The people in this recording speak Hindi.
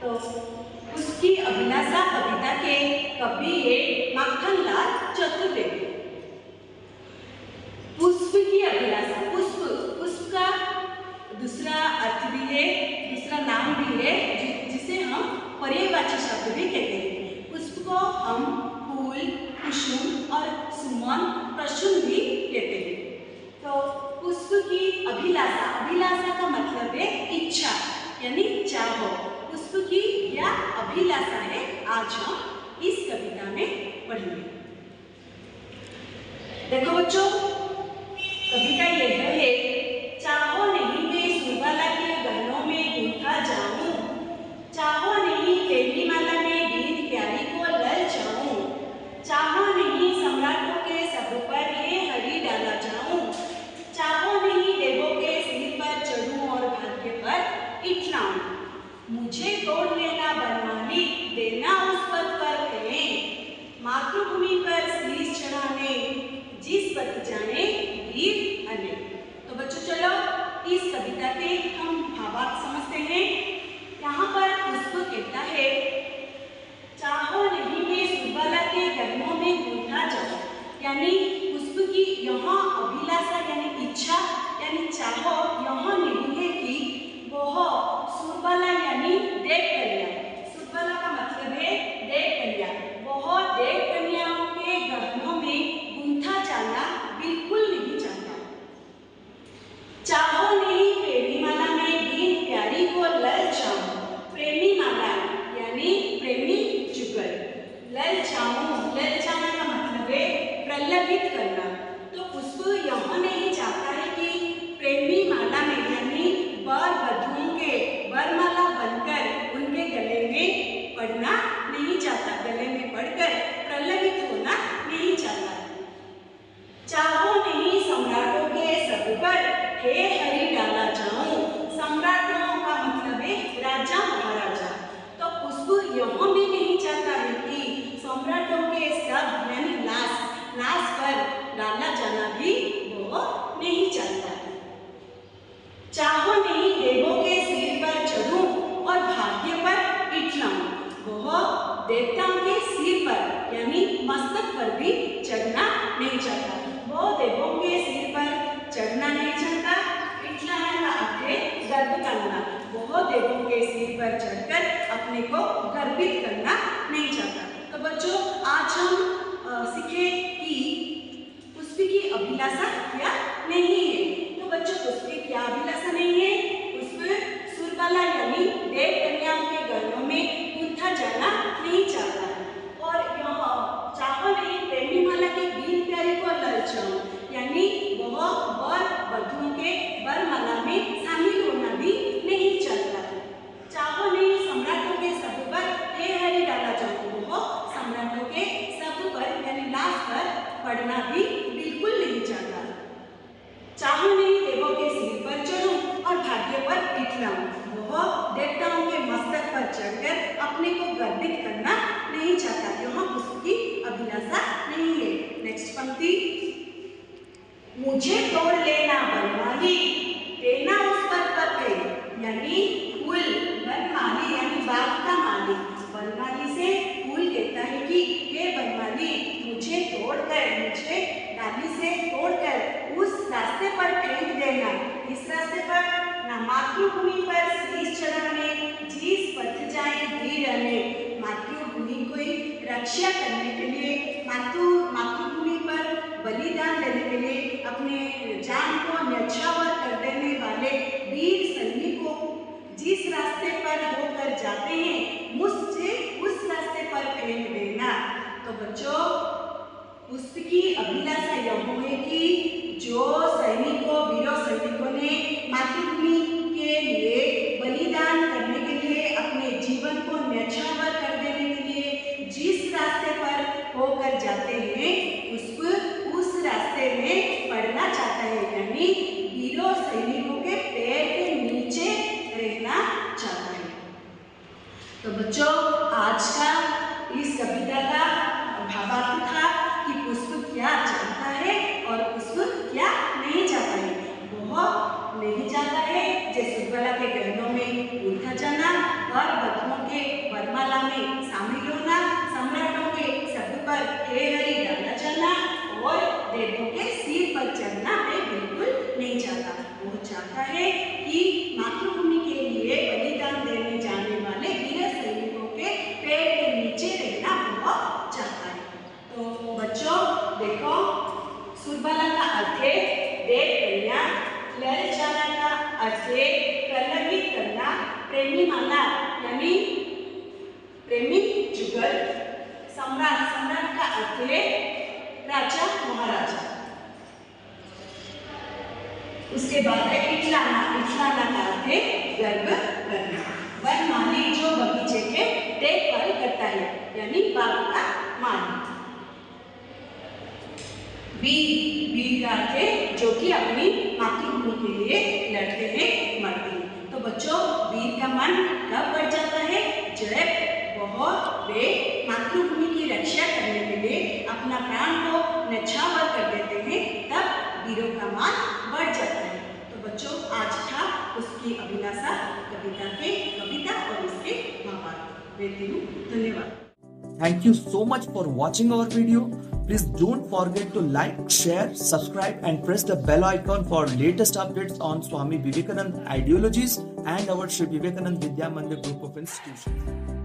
तो उसकी अभिलाषा कविता के कवि है माखनलाल चतुर्वेदी। पुष्प की अभिलाषा, पुष्प, पुष्प का दूसरा अर्थ भी है, दूसरा नाम भी है जिसे हम पर्यायवाची शब्द भी कहते हैं। पुष्प को हम फूल, कुसुम और सुमन, प्रसून भी कहते हैं। तो पुष्प की अभिलाषा, अभिलाषा का मतलब है इच्छा यानी चाह। पुष्प की यह अभिलाषा है, आज हम इस कविता में पढ़ेंगे। देखो बच्चों, कविता यह है, चाहो नहीं मैं सुरबाला के गहनों में गूंथा जाऊं, चाहो नहीं तेरी माला में गीत प्यारी को ललचाऊं, चाहो नहीं सम्राटों के सब पर हे हरि डाला जाऊं, चाहो नहीं देवों के सिर पर चढ़ूं और भाग्य पर इठलाऊं, मुझे तोड़ लेना बनमाली, देना उस पद पर कहें, मातृभूमि पर शीश चढ़ाने जिस पद जाने वीर अने। तो बच्चों चलो इस कविता के हम भावार्थ समझते हैं। यहाँ पर पुष्प कहता है, चाहो नहीं मैं सुरबाला के गहनों में गूंथा जाऊं, यानी पुष्प की यहाँ अभिलाषा यानी इच्छा यानी चाहो यहाँ नहीं है कि वह सुरबाला यानी देव कन्या, सुरबाला का मतलब है देव कन्या, वह देव कन्याओं के गहनों में गूंथा जाना बिल्कुल नहीं चाहता। चाहो नहीं प्रेमी माला में बीन प्यारी को ललचाऊं, प्रेमी माला यानी प्रेमी जुगल, ललचाऊं, ललचाना का मतलब है प्रलभित करना। तो पुष्प यहाँ नहीं चाहता है कि प्रेमी माला में यानी वर वधुओं के वरमाला बनकर उनके गले में पड़ना नहीं चाहता, गले में पड़कर प्रलभित होना नहीं चाहता। चाहो नहीं सम्राटों के सब पर हे हरि डाला जाऊं, सम्राटों का मतलब है राजा महाराजा। तो पुष्प यहाँ भी नहीं चाहता है कि सम्राटों के सब यानी लाश पर डाला जाना भी वो नहीं चाहता। चाहो नहीं देवों के सिर पर चढ़ूं और भाग्य पर इठलाऊं, वह देवताओं के सिर पर यानी मस्तक पर भी चढ़ना नहीं चाहता, वो देवों के सिर पर चढ़ना नहीं चाहता। इठलाना का अर्थ है गर्व करना, वह देवों के सिर पर चढ़कर अपने को गर्वित करना नहीं चाहता। तो बच्चों आज हम सीखे कि पुष्प की अभिलाषा क्या नहीं है। तो बच्चों पुष्प की क्या अभिलाषा नहीं है? पुष्प सुरबाला यानी देव कन्याओं के गहनों में गूंथा जाना नहीं चाहता है, और यह चाहो नहीं प्रेमी माला के बीन प्यारी को ललचाऊं, यानी वह वर वधुओं के वरमाला में शामिल होना भी नहीं चाहता। चाहो नहीं सम्राटों के सब पर हे हरि डाला जाऊं, वह सम्राटों के सब पर यानी लाश पर पड़ना भी बिल्कुल नहीं चाहता। चाहो नहीं देवों के सिर पर चढ़ूं और भाग्य पर इठलाऊं, वह देवताओं के मस्तक पर चढ़कर अपने को गर्वित करना नहीं चाहता। यहाँ पुष्प की अभिलाषा नहीं है। नेक्स्ट पंक्ति, मुझे तोड़ लेना बनमाली, देना उस पर कहे, यानी फूल बनमाली यानी बाग का माली, बनमाली से फूल कहता है कि हे बनमाली मुझे तोड़कर, मुझे डाली से तोड़कर उस रास्ते पर फेंक देना, इस रास्ते पर ना मातृभूमि पर शीश चढ़ाने जिस पथ जाए वीर अने, मातृभूमि को रक्षा करने के लिए, मातृभूमि पर बलिदान देने के लिए अपने जान को न्यौछावर कर देने वाले वीर सैनिकों जिस रास्ते पर होकर जाते हैं मुझसे उस रास्ते पर फेंक देना। तो बच्चों उसकी अभिलाषा यह है कि जो सैनिकों, वीरों सैनिकों ने मातृभूमि के लिए बलिदान करने के लिए, अपने जीवन को न्यौछावर कर देने के लिए जिस रास्ते पर होकर जाते हैं उस रास्ते में पड़ना चाहता है, यानी वीरों सैनिकों के पैर के नीचे रहना चाहता है। तो बच्चों आज का इस कविता का भावार्थ था कि पुष्प क्या चाहता है और पुष्प क्या नहीं चाहता है। वह नहीं चाहता है जैसे सुरबाला के गहनों में गूंथा जाना और वधुओं के अर्थ है राजा महाराजा। उसके बाद है इटलाना, इटलाना का अर्थ है गर्व करना। वन माली जो बगीचे के देखभाल करता है, यानी बाग का माली। वीर, वीर का अर्थ है जो कि अपनी मातृभूमि के लिए लड़ते हैं, मरते हैं। तो बच्चों, वीर का मन कब बढ़ जाता है? जब वे मातृभूमि की रक्षा करने के लिए अपना प्राण को न्यौछावर कर देते हैं, तब वीरों का मान बढ़ जाता है। तो बच्चों, आज था उसकी अभिलाषा कविता और उसके माँ बाप। देती हूँ, धन्यवाद। Thank you so much for watching our video. Please don't forget to like, share, subscribe and press the bell icon for latest updates on Swami Vivekananda ideologies and our Sri Vivekananda Vidya Mandir group of institutions.